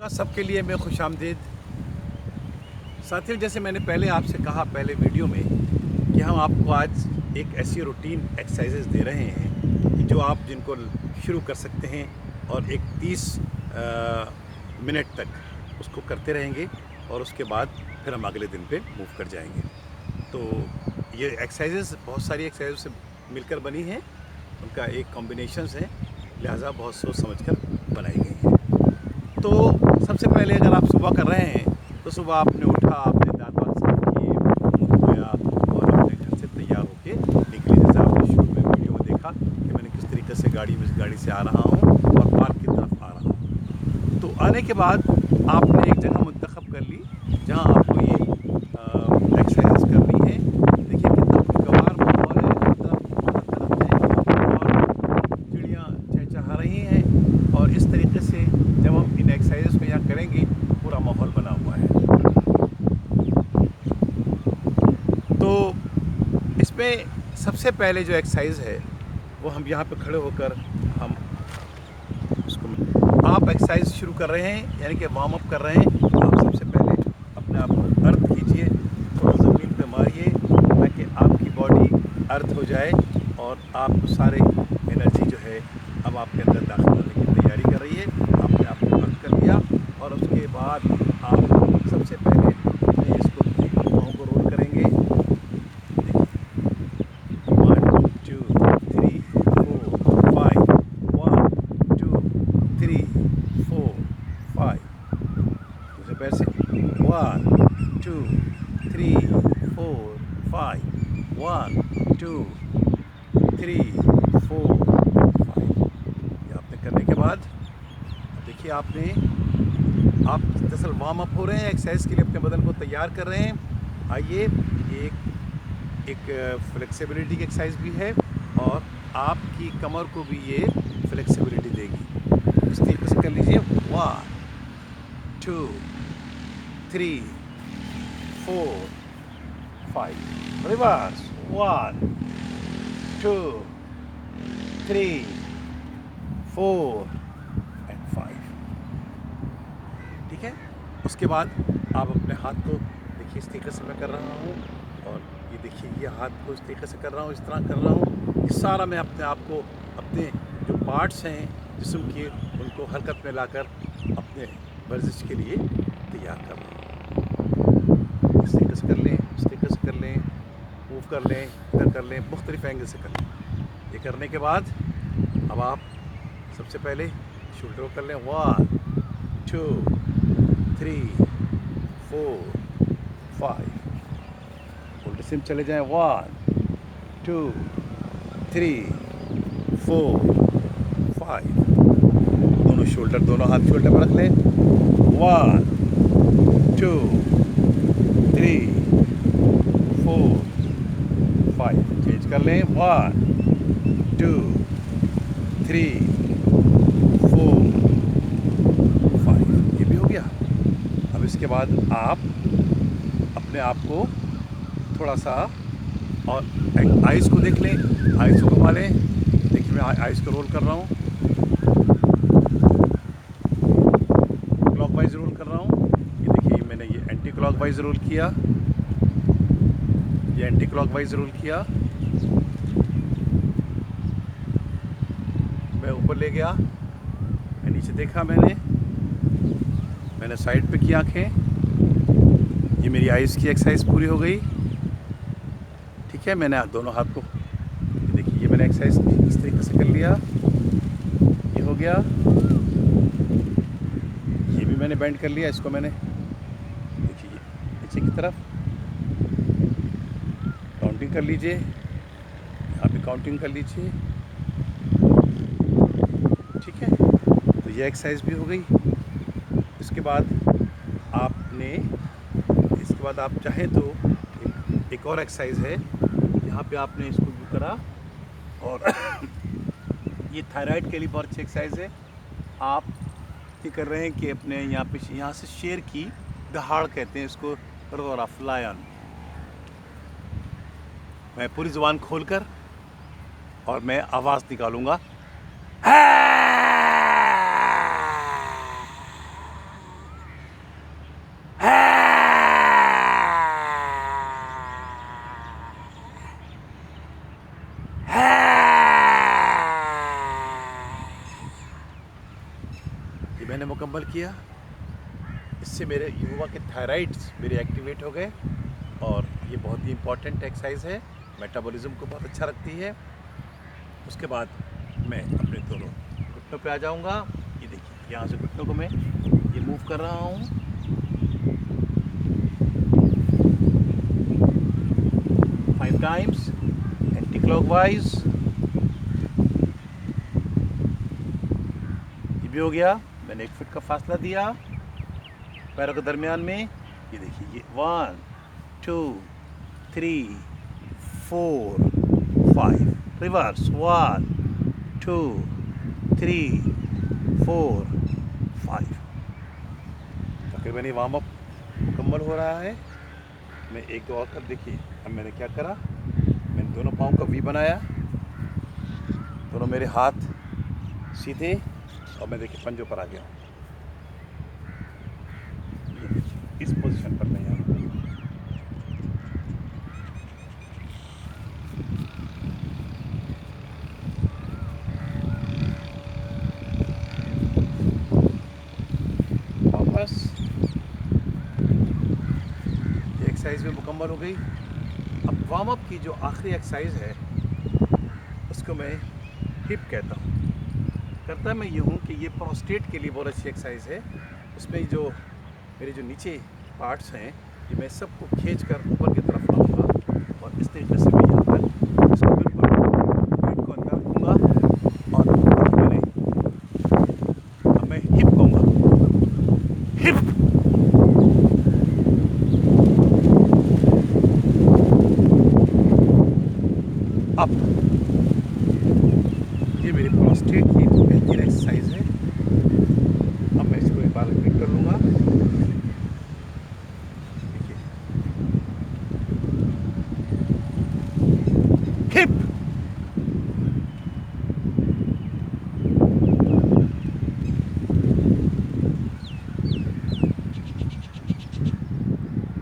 सबके लिए मैं खुशामदीद। साथियों, जैसे मैंने पहले आपसे कहा पहले वीडियो में कि हम आपको आज एक ऐसी रूटीन एक्सरसाइजेज दे रहे हैं कि जो आप जिनको शुरू कर सकते हैं और एक 30 मिनट तक उसको करते रहेंगे और उसके बाद फिर हम अगले दिन पे मूव कर जाएंगे। तो ये एक्सरसाइजेज बहुत सारी एक्सरसाइज से मिलकर बनी हैं, उनका एक कॉम्बिनेशंस है, लिहाजा बहुत सोच समझ कर बनाई गई हैं। तो सबसे पहले अगर आप सुबह कर रहे हैं तो सुबह आपने उठा, आपने दांत वांत साफ किए, मुँह धोया और अपने घर से तैयार होके निकले। जैसे आपने शुरू में वीडियो में देखा कि मैंने किस तरीके से गाड़ी से आ रहा हूँ और पार्क की तरफ आ रहा हूँ। तो आने के बाद आपने एक जगह मुंतखब कर ली जहाँ आपको ये एक्सरसाइज करनी है। देखिए कितना खुशगवार माहौल है, हर तरफ है और चिड़ियाँ चहचहा रही हैं और इस तरीके से जब हम इन एक्सरसाइज को यहाँ करेंगे पूरा माहौल बना हुआ है। तो इसमें सबसे पहले जो एक्सरसाइज है वो हम यहाँ पे खड़े होकर हम उसको आप एक्सरसाइज शुरू कर रहे हैं, यानी कि वार्म अप कर रहे हैं। तो आप सबसे पहले अपने आप को अर्थ कीजिए, थोड़ा ज़मीन पे मारिए ताकि आपकी बॉडी अर्थ हो जाए और आपको सारे एनर्जी जो है अब आपके अंदर दाखिल होने की तैयारी कर रही है। आपने आपको अर्थ कर दिया और उसके बाद आप सबसे पहले इसको पाँव को रोल करेंगे। देखिए 1 2 3 4 5 1 2 3 4 5। दूसरे पैर से 1 2 3 4 5 1 2 3 4 5। ये आपने करने के बाद देखिए आप दरअसल वार्म अप हो रहे हैं, एक्सरसाइज के लिए अपने बदन को तैयार कर रहे हैं। आइए, ये एक फ्लेक्सिबिलिटी की एक्सरसाइज भी है और आपकी कमर को भी ये फ्लेक्सिबिलिटी देगी। इस तरीके से कर लीजिए 1 2 3 4 5। Reverse 1 2 3 4 and 5। ठीक है। उसके बाद आप अपने हाथ को देखिए, इस तरीके से मैं कर रहा हूँ और ये देखिए ये हाथ को इस तरीके से कर रहा हूँ, इस तरह कर रहा हूँ। ये सारा मैं अपने आप को अपने जो पार्ट्स हैं जिस्म के उनको हरकत में लाकर अपने वर्जिश के लिए तैयार कर रहा हूँ। इस तरीके से कर लें, इस तरीके से कर लें, मूव कर लें, इधर कर लें, मुख्तलिफ एंगल से कर लें। ये करने के बाद अब आप सबसे पहले शोल्डर कर लें 1 2 3 4 5। उल्टे से चले जाएं 1 2 3 4 5। दोनों शोल्डर, दोनों हाथ शोल्डर पर रख लें 1 2 3 4 5। चेंज कर लें 1 2 3 4 5। ये भी हो गया। अब इसके बाद आप अपने आप को थोड़ा सा और आइज़ को देख लें, आइज़ को घुमा लें। देखिए मैं आइज़ को रोल कर रहा हूँ, क्लॉकवाइज रोल कर रहा हूँ। ये देखिए मैंने ये एंटी क्लॉकवाइज रोल किया, ये एंटी क्लॉकवाइज रोल किया। मैं ऊपर ले गया, मैं नीचे देखा, मैंने साइड पे की आंखें। ये मेरी आइज़ की एक्सरसाइज पूरी हो गई। ठीक है, मैंने दोनों हाथ को देखिए, ये मैंने एक्सरसाइज इस तरीके से कर लिया, ये हो गया। ये भी मैंने बेंड कर लिया, इसको मैंने देखिए नीचे की तरफ काउंटिंग कर लीजिए, यहाँ भी काउंटिंग कर लीजिए। ठीक है, तो ये एक्सरसाइज भी हो गई। इसके बाद आप चाहें तो एक और एक्सरसाइज है, यहाँ पे आपने इसको भी करा और ये थायराइड के लिए बहुत अच्छी एक्सरसाइज है। आप ये कर रहे हैं कि अपने यहाँ से शेर की दहाड़ कहते हैं इसको, रोर लायन। मैं पूरी ज़ुबान खोलकर और मैं आवाज़ निकालूंगा। मुकम्मल किया। इससे मेरे युवा के थायराइड्स मेरे एक्टिवेट हो गए और ये बहुत ही इम्पॉर्टेंट एक्सरसाइज है, मेटाबॉलिज्म को बहुत अच्छा रखती है। उसके बाद मैं अपने दोनों घुटनों पे आ जाऊंगा। ये देखिए, यहाँ से घुटनों को मैं ये मूव कर रहा हूँ। 5 टाइम्स एंटी क्लॉकवाइज। ये भी हो गया। मैंने 1 फुट का फासला दिया पैरों के दरमियान में। ये देखिए, ये 1 2 3 4 5 रिवर्स 1 2 3 4 5। तकरीबन वार्म अप मुकम्मल हो रहा है। मैं 1 2 और कर देखिए। अब मैंने क्या करा, मैंने दोनों पाँव का वी बनाया, दोनों मेरे हाथ सीधे, और मैं देखिए पंजों पर आ गया हूँ। इस पोजीशन पर मैं यहाँ वापस। ये एक्सरसाइज भी मुकम्मल हो गई। अब वार्म अप की जो आखिरी एक्सरसाइज है उसको मैं हिप कहता हूँ। करता मैं ये हूँ कि ये प्रोस्टेट के लिए बहुत अच्छी एक्सरसाइज है। उसमें जो मेरे जो नीचे पार्ट्स हैं, ये मैं सबको खींच कर ऊपर की तरफ लाऊंगा और इस तरीके से मैं यहाँ पर इसको बिल्कुल पेट को अंदर रखूँगा और मैंने अब मैं हिप कहूँगा, हिप। अप। ये मेरी प्रोस्टेट की बेहतरीन एक्सरसाइज है। अब मैं इसको एक बार रिपीट कर लूँगा। देखिए, हिप,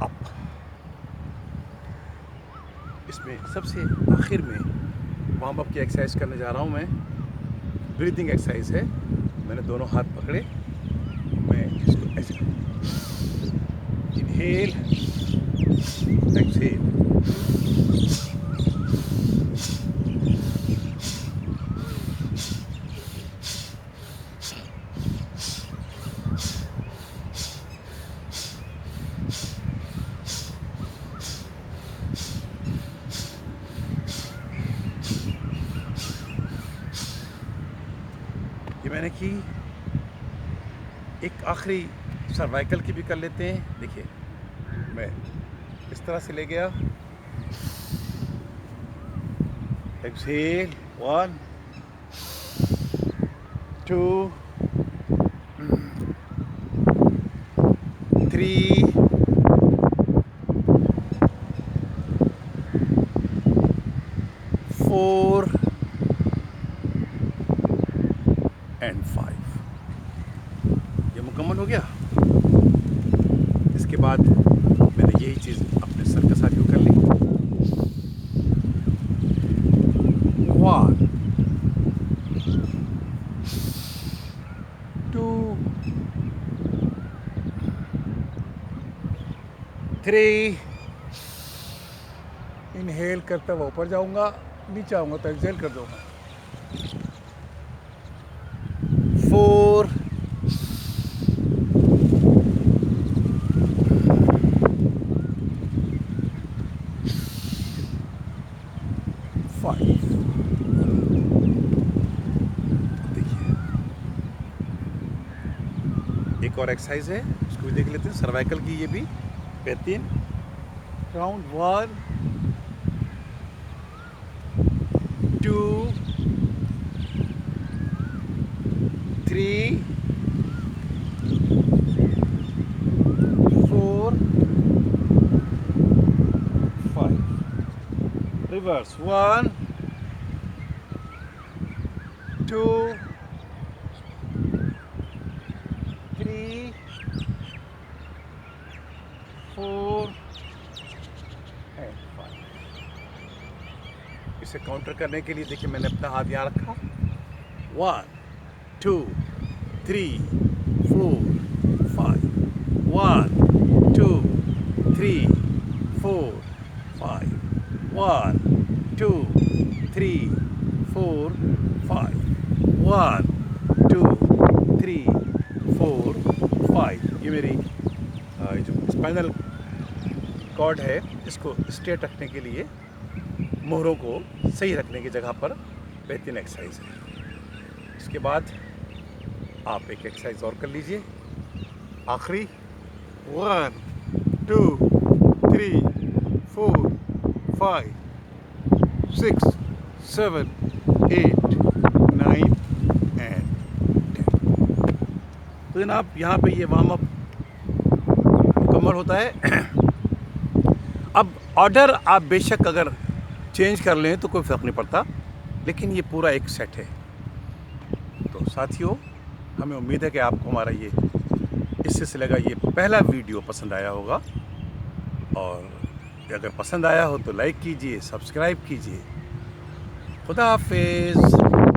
अप। इसमें सबसे आखिर में वार्म अप की एक्सरसाइज करने जा रहा हूँ मैं। ब्रीथिंग एक्सरसाइज है। मैंने दोनों हाथ पकड़े, मैं इसको ऐसे इनहेल एक्सहेल। ये मैंने की। एक आखिरी सर्वाइकल की भी कर लेते हैं। देखिए, मैं इस तरह से ले गया, एक्सहेल 1 2 3 4 एंड 5। ये मुकम्मल हो गया। इसके बाद मैंने यही चीज़ अपने सर के साथ यूँ कर ली। 1 2 3। इनहेल करता हुआ ऊपर जाऊंगा, नीचे आऊंगा तो एक्सहेल कर दूंगा। 4 5। देखिए, एक और एक्सरसाइज है, उसको भी देख लेते हैं। सर्वाइकल की ये भी बेहतरीन। राउंड 1 2 3 4 5। Reverse 1 2 3 4 and 5। इसे काउंटर करने के लिए देखिए, मैंने अपना हाथ यहाँ रखा। 1 2 3 5. 1, 2, 3, 4, 5. 1, 2, 3, 4, 5. 1, 2, 3, 4, 5. ये मेरी जो स्पाइनल कॉर्ड है, इसको स्ट्रेट रखने के लिए, मोहरों को सही रखने की जगह पर बेहतरीन एक्सरसाइज है। इसके बाद आप एक एक्सरसाइज और कर लीजिए, आखिरी। 1, 2, 3, 4, 5, 6, 7, 8, 9 एंड 10। तो जनाब यहाँ पे ये वार्म अप मुकम्मल होता है। अब ऑर्डर आप बेशक अगर चेंज कर लें तो कोई फ़र्क नहीं पड़ता, लेकिन ये पूरा एक सेट है। तो साथियों, हमें उम्मीद है कि आपको हमारा ये इस सिलसिले का ये पहला वीडियो पसंद आया होगा, और अगर पसंद आया हो तो लाइक कीजिए, सब्सक्राइब कीजिए। खुदा हाफिज़।